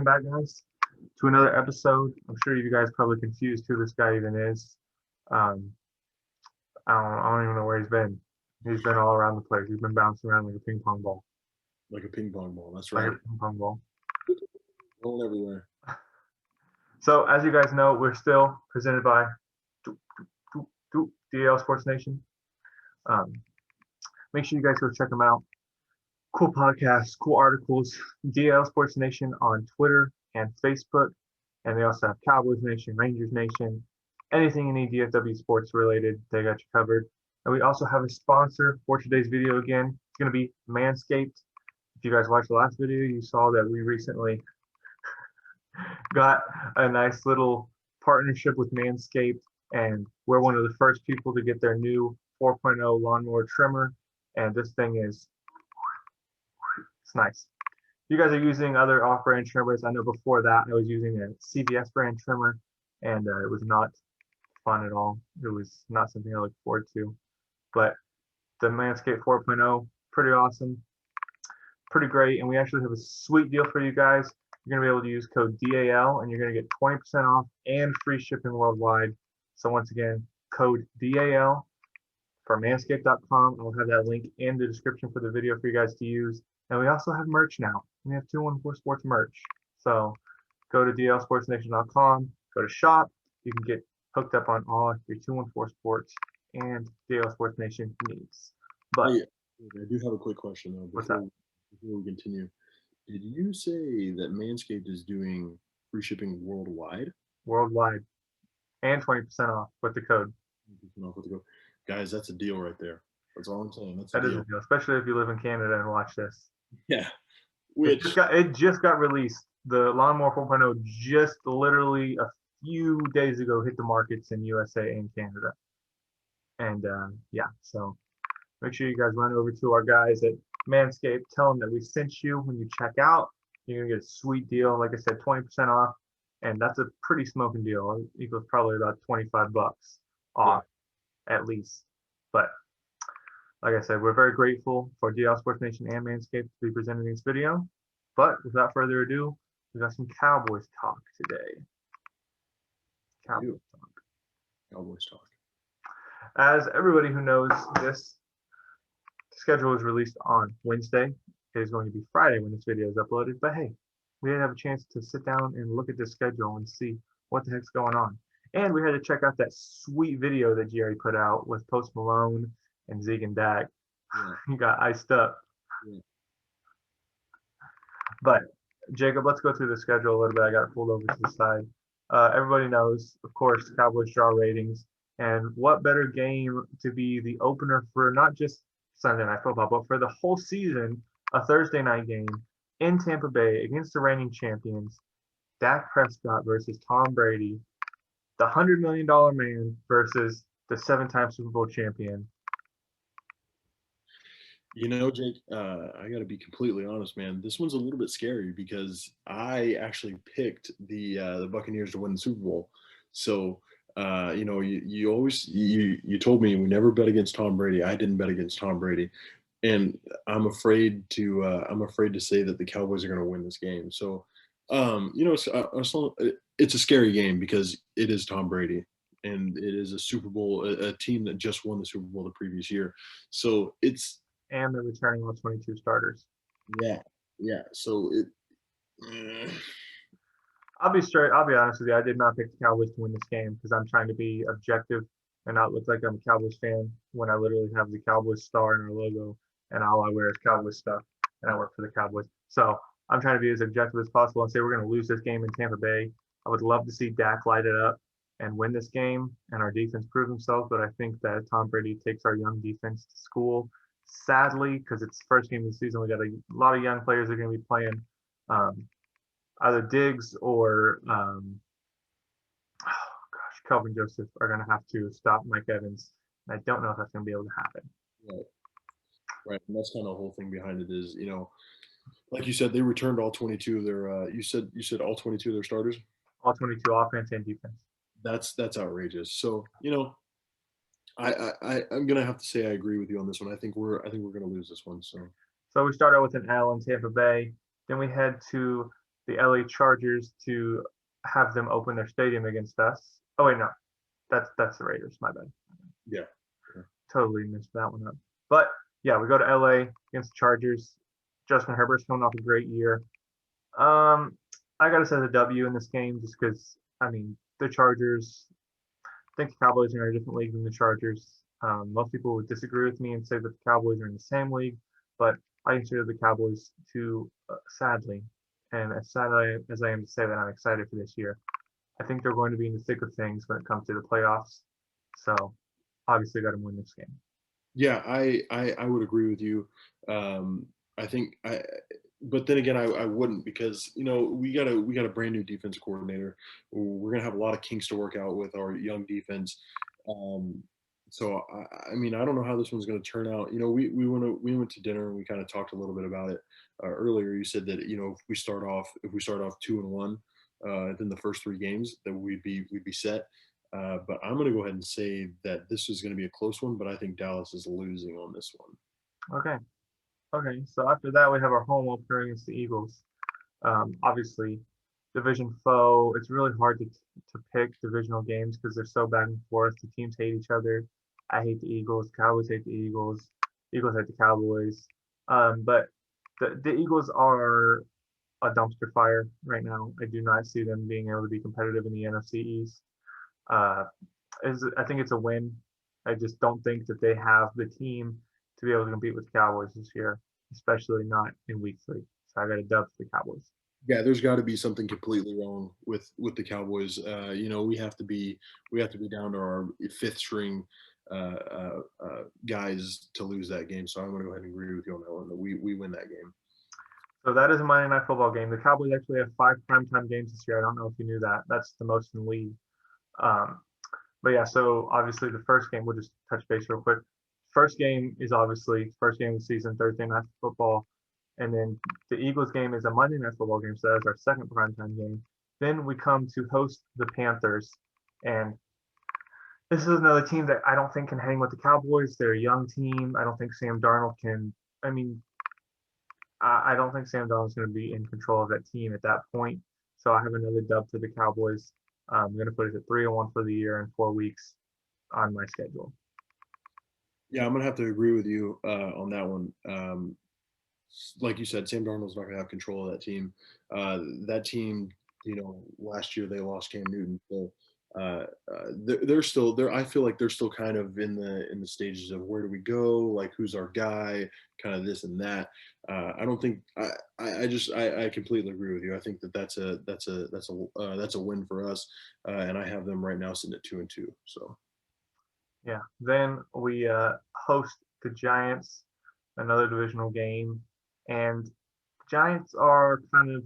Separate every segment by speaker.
Speaker 1: welcome back, guys, to another episode. I'm sure you guys probably confused who this guy even is. Um, I don't even know where he's been. He's been all around the place. He's been bouncing around like a ping pong ball.
Speaker 2: Like a ping pong ball. That's
Speaker 1: Like
Speaker 2: right.
Speaker 1: a ping pong ball.
Speaker 2: Rolling everywhere.
Speaker 1: So, as you guys know, we're still presented by DL Sports Nation. Make sure you guys go check them out. Cool podcasts, cool articles. DL Sports Nation on Twitter and Facebook. And they also have Cowboys Nation, Rangers Nation, anything you need DFW sports related, they got you covered. And we also have a sponsor for today's video again. It's going to be Manscaped. If you guys watched the last video, you saw that we recently got a nice little partnership with Manscaped, and we're one of the first people to get their new 4.0 lawnmower trimmer. And this thing is, it's nice. You guys are using other off-brand trimmers. I know before that I was using a CVS brand trimmer, and it was not fun at all. It was not something I look forward to. But the Manscaped 4.0, pretty awesome, pretty great. And we actually have a sweet deal for you guys. You're going to be able to use code DAL, and you're going to get 20% off and free shipping worldwide. So once again, code DAL for manscaped.com. I'll have that link in the description for the video for you guys to use. And we also have merch now. We have 214 Sports merch. So go to dlsportsnation.com, go to shop. You can get hooked up on all your 214 Sports and DL Sports Nation needs. But
Speaker 2: Hey, I do have a quick question though
Speaker 1: before
Speaker 2: we continue. Did you say that Manscaped is doing free shipping worldwide?
Speaker 1: Worldwide. And 20% off with the code.
Speaker 2: Guys, that's a deal right there. That's all I'm saying.
Speaker 1: That is a deal, especially if you live in Canada and watch this.
Speaker 2: Yeah.
Speaker 1: It just got released. The Lawnmower 4.0 just literally a few days ago hit the markets in USA and Canada. And yeah, so make sure you guys run over to our guys at Manscaped. Tell them that we sent you when you check out. You're going to get a sweet deal. Like I said, 20% off. And that's a pretty smoking deal. It equals probably about $25 off at least. But like I said, we're very grateful for DL Sports Nation and Manscaped to be presenting this video. But without further ado, we got some Cowboys talk today.
Speaker 2: Cowboys talk.
Speaker 1: As everybody who knows, this schedule was released on Wednesday. It is going to be Friday when this video is uploaded. But hey, we didn't have a chance to sit down and look at this schedule and see what the heck's going on. And we had to check out that sweet video that Jerry put out with Post Malone and Zeke and Dak.
Speaker 2: Yeah.
Speaker 1: He got iced up.
Speaker 2: Yeah.
Speaker 1: But Jacob, let's go through the schedule a little bit. I got it pulled over to the side. Everybody knows, of course, Cowboys draw ratings. And what better game to be the opener for not just Sunday Night Football, but for the whole season, a Thursday night game in Tampa Bay against the reigning champions, Dak Prescott versus Tom Brady, the $100 million man versus the 7-time Super Bowl champion.
Speaker 2: You know, Jake, I got to be completely honest, man. This one's a little bit scary because I actually picked the Buccaneers to win the Super Bowl. So, you know, you always you told me we never bet against Tom Brady. I didn't bet against Tom Brady, and I'm afraid to say that the Cowboys are going to win this game. So, you know, it's a scary game because it is Tom Brady, and it is a Super Bowl, a team that just won the Super Bowl the previous year. So it's.
Speaker 1: And they're returning all 22 starters.
Speaker 2: Yeah. So
Speaker 1: I'll be honest with you. I did not pick the Cowboys to win this game because I'm trying to be objective and not look like I'm a Cowboys fan when I literally have the Cowboys star in our logo and all I wear is Cowboys stuff and I work for the Cowboys. So I'm trying to be as objective as possible and say we're going to lose this game in Tampa Bay. I would love to see Dak light it up and win this game and our defense prove themselves, but I think that Tom Brady takes our young defense to school. Sadly, because it's the first game of the season, we got a lot of young players that are going to be playing either Diggs or Kelvin Joseph are going to have to stop Mike Evans. And I don't know if that's going to be able to happen.
Speaker 2: Right. And that's kind of the whole thing behind it is, you know, like you said, they returned all 22 of their. You said all 22 of their starters.
Speaker 1: All 22 offense and defense.
Speaker 2: That's outrageous. So you know. I'm gonna have to say I agree with you on this one. I think we're gonna lose this one. So
Speaker 1: we start out with an L in Tampa Bay. Then we head to the LA Chargers to have them open their stadium against us. Oh wait, no, that's the Raiders. My bad.
Speaker 2: Yeah.
Speaker 1: Totally missed that one up. But yeah, we go to LA against the Chargers. Justin Herbert's coming off a great year. I gotta say the W in this game just because I mean the Chargers. I think the Cowboys are in a different league than the Chargers. Most people would disagree with me and say that the Cowboys are in the same league, but I consider the Cowboys to sadly, and as sad as I am to say that, I'm excited for this year. I think they're going to be in the thick of things when it comes to the playoffs. So obviously, got to win this game.
Speaker 2: Yeah, I would agree with you. Um, I think but then again, I wouldn't because we got a brand new defense coordinator. We're gonna have a lot of kinks to work out with our young defense. Um, so I mean, I don't know how this one's gonna turn out. We went to dinner and we kind of talked a little bit about it earlier. You said that if we start off 2-1, then the first three games that we'd be set. But I'm going to go ahead and say that this is going to be a close one, but I think Dallas is losing on this one.
Speaker 1: Okay. Okay. So after that, we have our home opener against the Eagles. Obviously, division foe. It's really hard to pick divisional games because they're so back and forth. The teams hate each other. I hate the Eagles. Cowboys hate the Eagles. Eagles hate the Cowboys. But the Eagles are a dumpster fire right now. I do not see them being able to be competitive in the NFC East. Uh, I think it's a win. I just don't think that they have the team to be able to compete with the Cowboys this year, especially not in week 3. So I got a dub for the Cowboys.
Speaker 2: Yeah, there's got to be something completely wrong with the Cowboys. We have to be down to our fifth string guys to lose that game. So I'm going to go ahead and agree with you on that one. That we win that game.
Speaker 1: So that is a Monday Night Football game. The Cowboys actually have 5 primetime games this year. I don't know if you knew that. That's the most in the league. Um, but yeah, so obviously the first game, we'll just touch base real quick. First game is obviously first game of the season, Thursday Night Football. And then the Eagles game is a Monday Night Football game, so that's our second primetime game. Then we come to host the Panthers. And this is another team that I don't think can hang with the Cowboys. They're a young team. I don't think Sam Darnold can. I mean, I don't think Sam Darnold's going to be in control of that team at that point. So I have another dub to the Cowboys. I'm going to put it at 3-1 for the year in 4 weeks on my schedule.
Speaker 2: Yeah, I'm going to have to agree with you on that one. Like you said, Sam Darnold's not going to have control of that team. That team, last year they lost Cam Newton, so they're still there. I feel like they're still kind of in the stages of where do we go, like who's our guy, kind of this and that. I don't think I completely agree with you. I think that's a win for us, and I have them right now sitting at 2-2. So
Speaker 1: Yeah. Then we host the Giants, another divisional game, and the Giants are kind of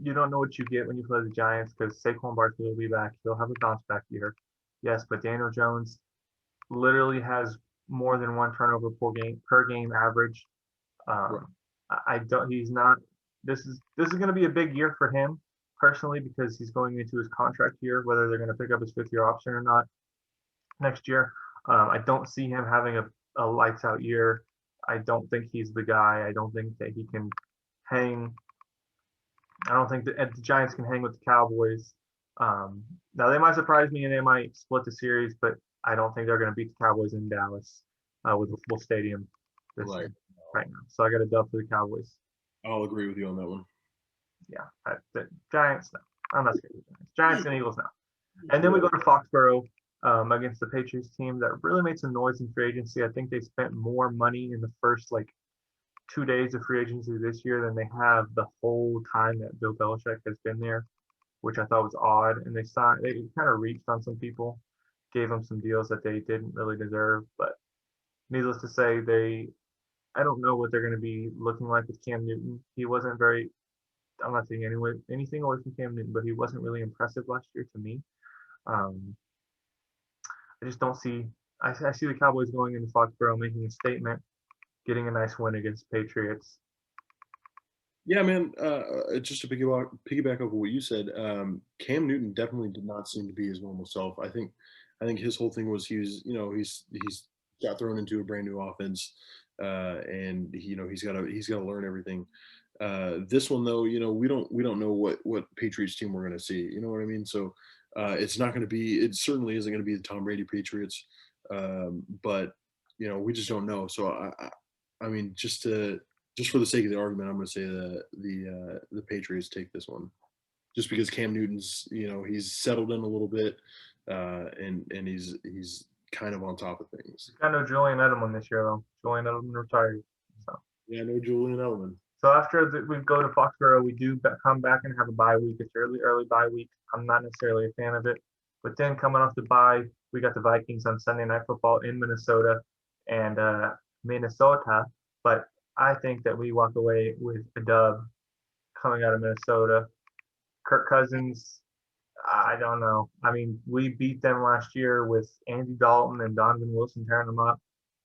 Speaker 1: you don't know what you get when you play the Giants because Saquon Barkley will be back. He'll have a bounce back year, yes, but Daniel Jones literally has more than one turnover per game average.
Speaker 2: right.
Speaker 1: I don't. He's not. This is going to be a big year for him personally because he's going into his contract year, whether they're going to pick up his 5th-year option or not next year. I don't see him having a lights out year. I don't think he's the guy. I don't think that he can hang. I don't think that the Giants can hang with the Cowboys. Now they might surprise me and they might split the series, but I don't think they're going to beat the Cowboys in Dallas with a full stadium this
Speaker 2: Right.
Speaker 1: year right now. So I got a dub for the Cowboys.
Speaker 2: I'll agree with you on that one.
Speaker 1: Yeah, the Giants. No, I'm not scared of the Giants. Giants and Eagles now. And then we go to Foxborough against the Patriots team that really made some noise in free agency. I think they spent more money in the first 2 days of free agency this year than they have the whole time that Bill Belichick has been there, which I thought was odd. And they kind of reached on some people, gave them some deals that they didn't really deserve. But needless to say, I don't know what they're going to be looking like with Cam Newton. He wasn't very. I'm not saying anything away from Cam Newton, but he wasn't really impressive last year to me. Um, I just don't see. I see the Cowboys going into Foxborough making a statement, getting a nice win against Patriots.
Speaker 2: Yeah, man. Just to piggyback over what you said, Cam Newton definitely did not seem to be his normal self. I think his whole thing was he's got thrown into a brand new offense, and he's got to learn everything. This one though, we don't know what Patriots team we're going to see. You know what I mean? So it's not going to be. It certainly isn't going to be the Tom Brady Patriots. But we just don't know. So I mean, just for the sake of the argument, I'm going to say the Patriots take this one, just because Cam Newton's he's settled in a little bit, and he's kind of on top of things.
Speaker 1: Got no Julian Edelman this year though. Julian Edelman retired. So.
Speaker 2: Yeah, no Julian Edelman.
Speaker 1: So after we go to Foxborough, we do come back and have a bye week. It's early bye week. I'm not necessarily a fan of it. But then coming off the bye, we got the Vikings on Sunday Night Football in Minnesota and Minnesota. But I think that we walk away with a dub coming out of Minnesota. Kirk Cousins, I don't know. I mean, we beat them last year with Andy Dalton and Donovan Wilson tearing them up.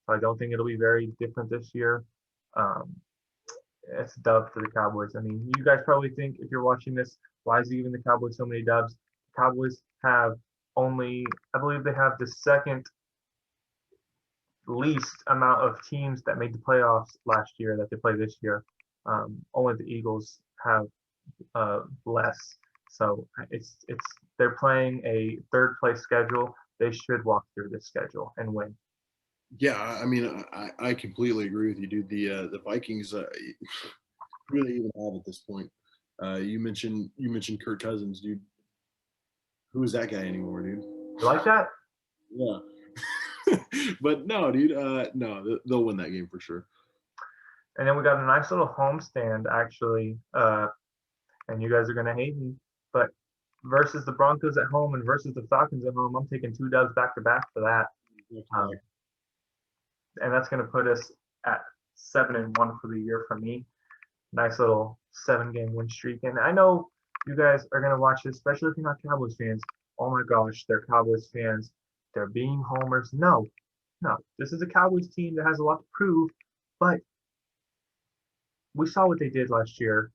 Speaker 1: So I don't think it'll be very different this year. It's a dub for the Cowboys. I mean, you guys probably think if you're watching this, why is he giving the Cowboys so many dubs? The Cowboys have only, I believe they have the second least amount of teams that made the playoffs last year that they play this year. Only the Eagles have less. So they're playing a third place schedule. They should walk through this schedule and win.
Speaker 2: Yeah, I mean, I completely agree with you, dude. The Vikings really even have at this point. You mentioned Kirk Cousins, dude. Who is that guy anymore, dude?
Speaker 1: You like that?
Speaker 2: Yeah. But no, dude. No, they'll win that game for sure.
Speaker 1: And then we got a nice little homestand, actually. And you guys are gonna hate me, but versus the Broncos at home and versus the Falcons at home, I'm taking 2 dubs back to back for that. And that's going to put us at 7-1 for the year for me. Nice little 7-game win streak. And I know you guys are going to watch this, especially if you're not Cowboys fans. Oh my gosh, they're Cowboys fans. They're being homers. No. This is a Cowboys team that has a lot to prove, but we saw what they did last year.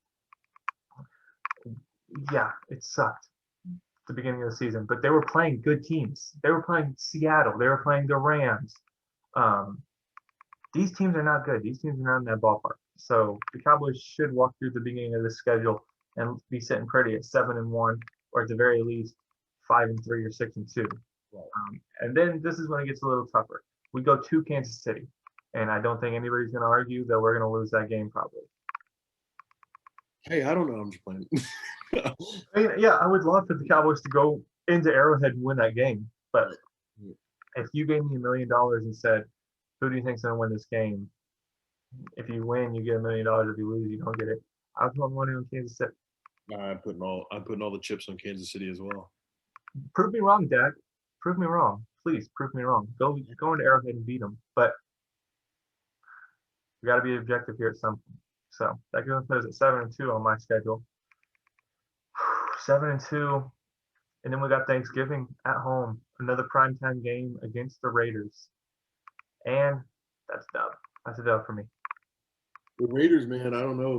Speaker 1: Yeah, it sucked at the beginning of the season, but they were playing good teams. They were playing Seattle. They were playing the Rams. These teams are not good. These teams are not in that ballpark. So the Cowboys should walk through the beginning of the schedule and be sitting pretty at 7-1, or at the very least 5-3 or 6-2.
Speaker 2: Right.
Speaker 1: And then this is when it gets a little tougher. We go to Kansas City, and I don't think anybody's going to argue that we're going to lose that game probably.
Speaker 2: Hey, I don't know. I'm just playing.
Speaker 1: I mean, yeah, I would love for the Cowboys to go into Arrowhead and win that game, but if you gave me $1 million and said, who do you think's going to win this game? If you win, you get $1 million. If you lose, you don't get it. I'll put money on Kansas City.
Speaker 2: I'm putting all the chips on Kansas City as well.
Speaker 1: Prove me wrong, Dad. Prove me wrong. Please prove me wrong. Go into Arrowhead and beat them. But we got to be objective here at some point. So that goes put us at 7-2 on my schedule. 7-2, and then we got Thanksgiving at home. Another primetime game against the Raiders. And that's a dub. That's a dub for me.
Speaker 2: The Raiders, man, I don't know.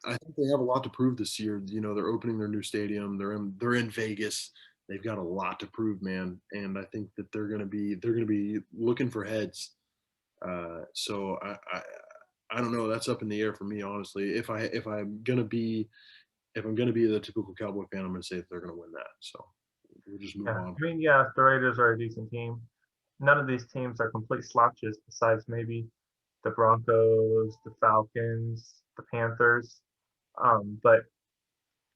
Speaker 2: I think they have a lot to prove this year. They're opening their new stadium. They're in Vegas. They've got a lot to prove, man. And I think that they're gonna be looking for heads. So I don't know. That's up in the air for me, honestly. If I'm gonna be the typical Cowboy fan, I'm gonna say that they're gonna win that. So we'll just move on.
Speaker 1: I mean, yeah, the Raiders are a decent team. None of these teams are complete slouches, besides maybe the Broncos, the Falcons, the Panthers. But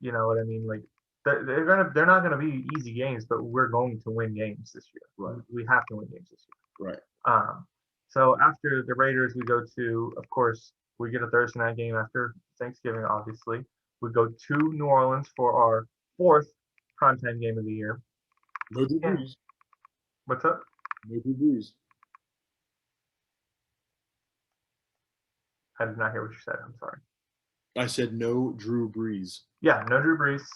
Speaker 1: you know what I mean. Like they're not gonna be easy games, but we're going to win games this year.
Speaker 2: Right.
Speaker 1: We have to win games this year.
Speaker 2: Right.
Speaker 1: So after the Raiders, we go to, of course, we get a Thursday night game after Thanksgiving, obviously. We go to New Orleans for our 4th primetime game of the year.
Speaker 2: No Drew Brees.
Speaker 1: What's up?
Speaker 2: No Drew Brees.
Speaker 1: I did not hear what you said. I'm sorry.
Speaker 2: I said no Drew Brees.
Speaker 1: Yeah, no Drew Brees.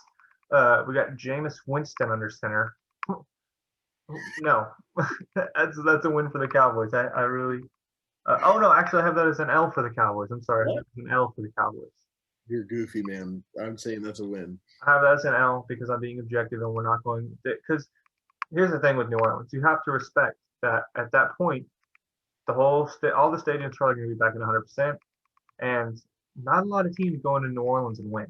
Speaker 1: We got Jameis Winston under center. No, that's a win for the Cowboys. I really. Oh no, actually, I have that as an L for the Cowboys. I'm sorry,
Speaker 2: What?
Speaker 1: it's an L for the Cowboys.
Speaker 2: You're goofy, man. I'm saying that's a win.
Speaker 1: I have that as an L because I'm being objective and we're not going. Because here's the thing with New Orleans, you have to respect that at that point, all the stadiums probably going to be back at 100%, and not a lot of teams going to New Orleans and win.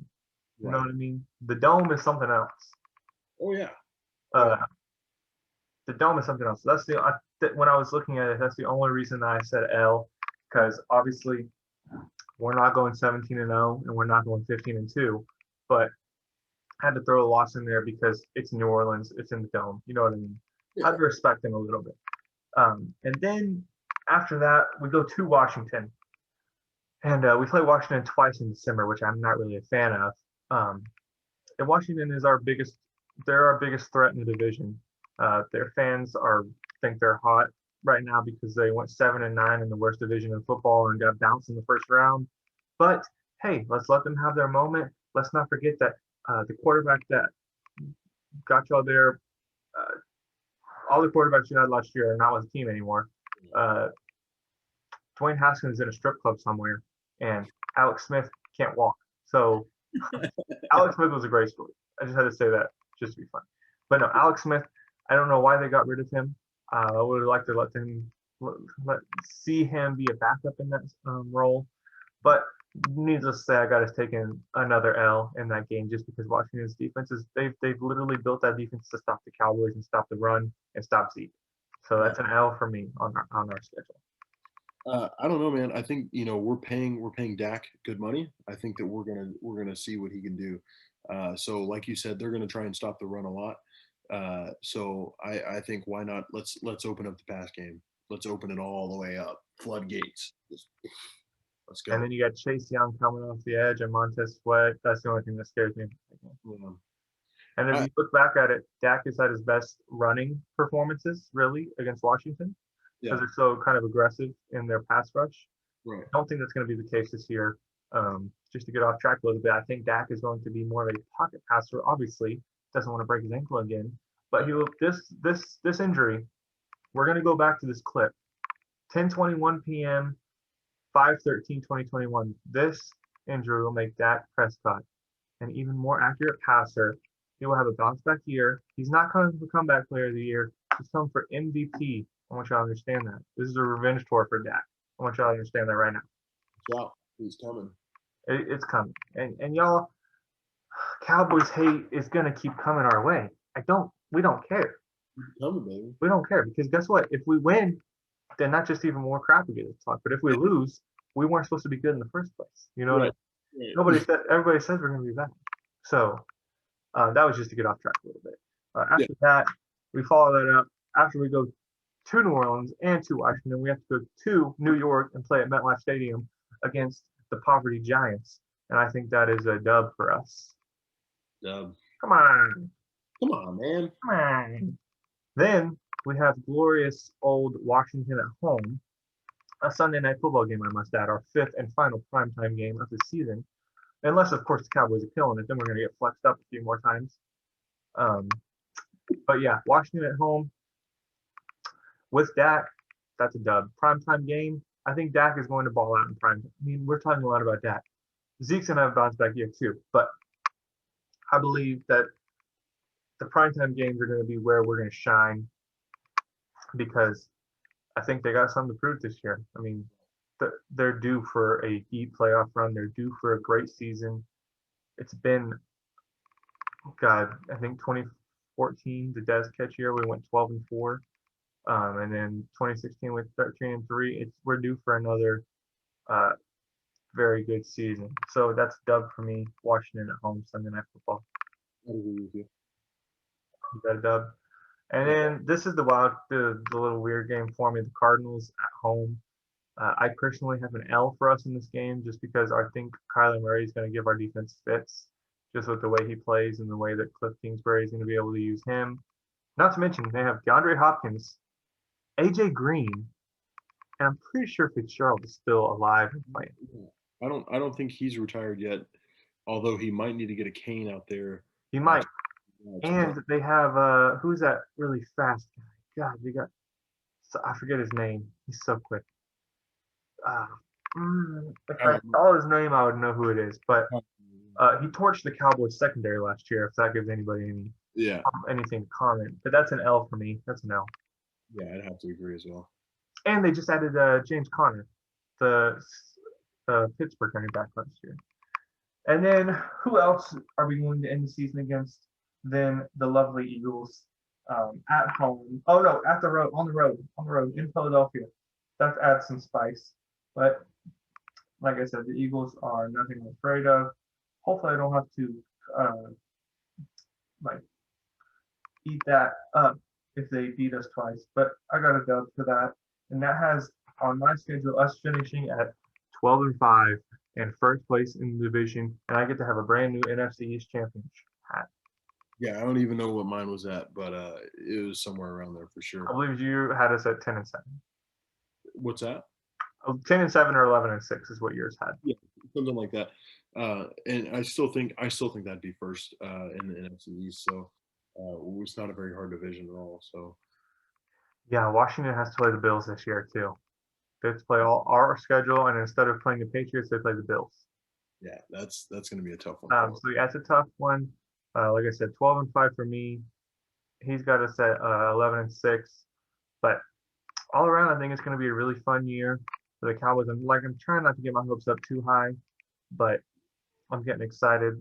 Speaker 1: You know
Speaker 2: Right.
Speaker 1: what I mean? The dome is something else.
Speaker 2: Oh yeah.
Speaker 1: Uh, the dome is something else. When I was looking at it, that's the only reason that I said L, because obviously we're not going 17-0 and we're not going 15-2, but I had to throw a loss in there because it's New Orleans, it's in the dome. You know what I mean? I
Speaker 2: Yeah.
Speaker 1: have to respect them a little bit. And then after that, we go to Washington, and we play Washington twice in December, which I'm not really a fan of. Um, and Washington is they're our biggest threat in the division. Their fans think they're hot right now because they went 7-9 in the worst division in football and got bounced in the first round. But hey, let's let them have their moment. Let's not forget that the quarterback that got y'all there, uh, all the quarterbacks you had last year are not with the team anymore. Uh, Dwayne Haskins is in a strip club somewhere, and Alex Smith can't walk. So Alex Smith was a great story. I just had to say that just to be fun. But no, Alex Smith, I don't know why they got rid of him. I would like to see him be a backup in that role. But needless to say, I got us taking another L in that game just because Washington's defense they've literally built that defense to stop the Cowboys and stop the run and stop Zeke. So that's an L for me on our schedule.
Speaker 2: I don't know, man. I think we're paying Dak good money. I think that we're gonna see what he can do. So, like you said, they're gonna try and stop the run a lot. So I think why not? Let's open up the pass game. Let's open it all the way up. Floodgates. Let's go.
Speaker 1: And then you got Chase Young coming off the edge and Montez Sweat. That's the only thing that scares me.
Speaker 2: Yeah.
Speaker 1: And if you look back at it, Dak has had his best running performances really against Washington because
Speaker 2: Yeah.
Speaker 1: they're so kind of aggressive in their pass rush.
Speaker 2: Right.
Speaker 1: I don't think that's going to be the case this year. Just to get off track a little bit, I think Dak is going to be more of a pocket passer. Obviously, doesn't want to break his ankle again, but he will. This injury, we're going to go back to this clip. 10:21 p.m. 5/13/2021. This injury will make Dak Prescott an even more accurate passer. He will have a bounce back year. He's not coming for comeback player of the year. He's coming for MVP. I want y'all to understand that. This is a revenge tour for Dak. I want y'all to understand that right now.
Speaker 2: Wow, he's coming.
Speaker 1: It's coming. And y'all, Cowboys hate is gonna keep coming our way. We don't care.
Speaker 2: He's coming, baby.
Speaker 1: We don't care because guess what? If we win, then not just even more crap we get to talk. But if we lose, we weren't supposed to be good in the first place. You know what I mean? Everybody says we're gonna be bad. So that was just to get off track a little bit. After that, we follow that up. After we go to New Orleans and to Washington, we have to go to New York and play at MetLife Stadium against the Poverty Giants. And I think that is a dub for us.
Speaker 2: Dub.
Speaker 1: Come on.
Speaker 2: Come on, man.
Speaker 1: Come on. Then we have glorious old Washington at home. A Sunday night football game, I must add, our fifth and final primetime game of the season. Unless, of course, the Cowboys are killing it, then we're going to get flexed up a few more times. But yeah, Washington at home with Dak, that's a dub. Primetime game, I think Dak is going to ball out in prime. I mean, we're talking a lot about Dak. Zeke's going to have a bounce back year too, but I believe that the primetime games are going to be where we're going to shine because I think they got something to prove this year. I mean, they're due for a deep playoff run. They're due for a great season. It's been, God, I think 2014, the Des catch year, we went 12-4. And then 2016 with 13-3. We're due for another very good season. So that's dub for me. Washington at home Sunday Night Football.
Speaker 2: I agree with you.
Speaker 1: You got a dub. And then this is the little weird game for me. The Cardinals at home. I personally have an L for us in this game just because I think Kyler Murray is going to give our defense fits just with the way he plays and the way that Cliff Kingsbury is going to be able to use him. Not to mention they have DeAndre Hopkins, AJ Green, and I'm pretty sure Fitzgerald is still alive and playing.
Speaker 2: I don't think he's retired yet, although he might need to get a cane out there.
Speaker 1: He might. And they have who's that really fast guy? God, they got I forget his name. He's so quick. If I saw his name, I would know who it is. But he torched the Cowboys secondary last year. If that gives anybody anything to comment, but that's an L for me. That's an L.
Speaker 2: Yeah, I'd have to agree as well.
Speaker 1: And they just added James Conner, the Pittsburgh running back last year. And then who else are we going to end the season against? Then the lovely Eagles at home. Oh no, at the road, on the road in Philadelphia. That adds some spice. But like I said, the Eagles are nothing I'm afraid of. Hopefully, I don't have to like eat that up if they beat us twice. But I got a dub for that, and that has on my schedule us finishing at 12-5 and first place in the division, and I get to have a brand new NFC East championship hat.
Speaker 2: Yeah, I don't even know what mine was at, but it was somewhere around there for
Speaker 1: I
Speaker 2: sure.
Speaker 1: believe you had us at 10-7.
Speaker 2: What's that?
Speaker 1: 10-7 or 11-6 is what yours had.
Speaker 2: Yeah, something like that. And I still think that'd be first in the NFC East. So it's not a very hard division at all. So
Speaker 1: Yeah, Washington has to play the Bills this year too. They have to play all our schedule, and instead of playing the Patriots, they play the Bills.
Speaker 2: yeah, that's going to be a tough one.
Speaker 1: So yeah, it's a tough one. Like I said, 12-5 for me. He's got us at 11-6. But all around, I think it's going to be a really fun year for the Cowboys. I'm trying not to get my hopes up too high, but I'm getting excited.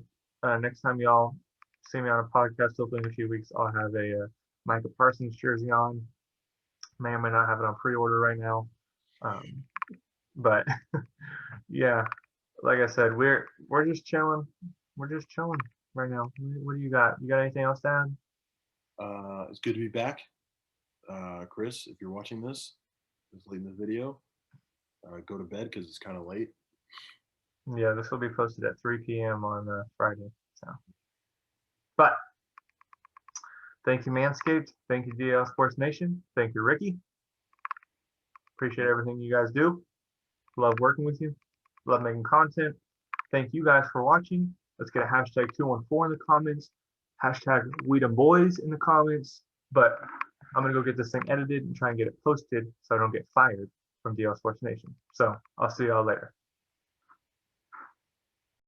Speaker 1: Next time y'all see me on a podcast, hopefully in a few weeks, I'll have a Micah Parsons jersey on. May or may not have it on pre-order right now. But yeah, like I said, we're just chilling. We're just chilling right now. What do you got? You got anything else to add?
Speaker 2: It's good to be back, Chris. If you're watching this, just leaving the video. Go to bed because it's kind of late.
Speaker 1: Yeah, this will be posted at 3 p.m. on Friday. So, but thank you, Manscaped. Thank you, DL Sports Nation. Thank you, Ricky. Appreciate everything you guys do. Love working with you. Love making content. Thank you guys for watching. Let's get a hashtag 214 in the comments. Hashtag WeDemBoys in the comments. But I'm going to go get this thing edited and try and get it posted so I don't get fired from DL Sports Nation. So I'll see y'all later.